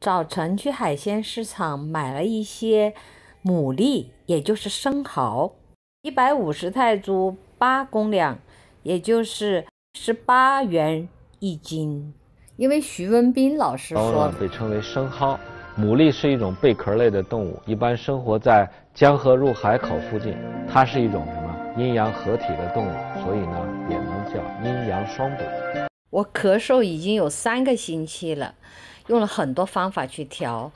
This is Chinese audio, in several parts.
早晨去海鲜市场买了一些牡蛎，也就是生蚝，150泰铢8公两，也就是18元1斤。因为徐文斌老师说，被称为生蚝。牡蛎是一种贝壳类的动物，一般生活在江河入海口附近。它是一种什么阴阳合体的动物，所以呢也能叫阴阳双补。我咳嗽已经有3个星期了，用了很多方法去调，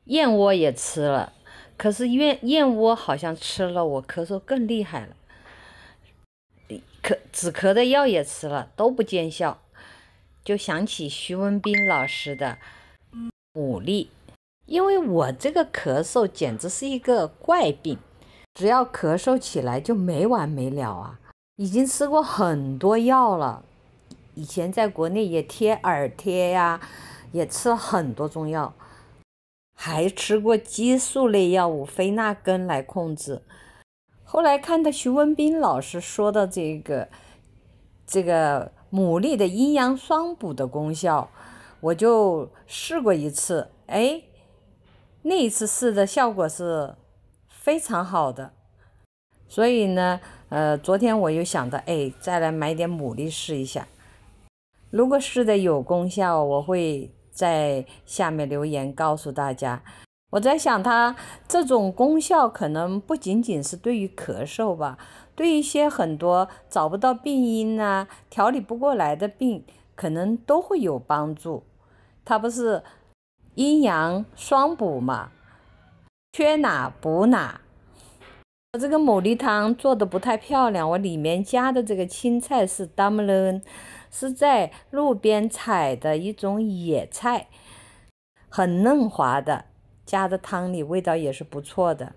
燕窝也吃了，可是燕窝好像吃了我咳嗽更厉害了。止咳的药也吃了，都不见效，就想起徐文斌老师的牡蛎。因为我这个咳嗽简直是一个怪病，只要咳嗽起来就没完没了啊！已经吃过很多药了，以前在国内也贴耳贴呀，也吃了很多中药，还吃过激素类药物非那根来控制。后来看到徐文斌老师说的这个牡蛎的阴阳双补的功效，我就试过一次，那一次试的效果是非常好的。所以呢，昨天我又想到，再来买点牡蛎试一下。如果试的有功效，我会在下面留言告诉大家。我在想，它这种功效可能不仅仅是对于咳嗽吧，对于一些很多找不到病因啊、调理不过来的病，可能都会有帮助。它不是阴阳双补嘛，缺哪补哪。我这个牡蛎汤做的不太漂亮，我里面加的这个青菜是 damlen， 是在路边采的一种野菜，很嫩滑的，加的汤里味道也是不错的。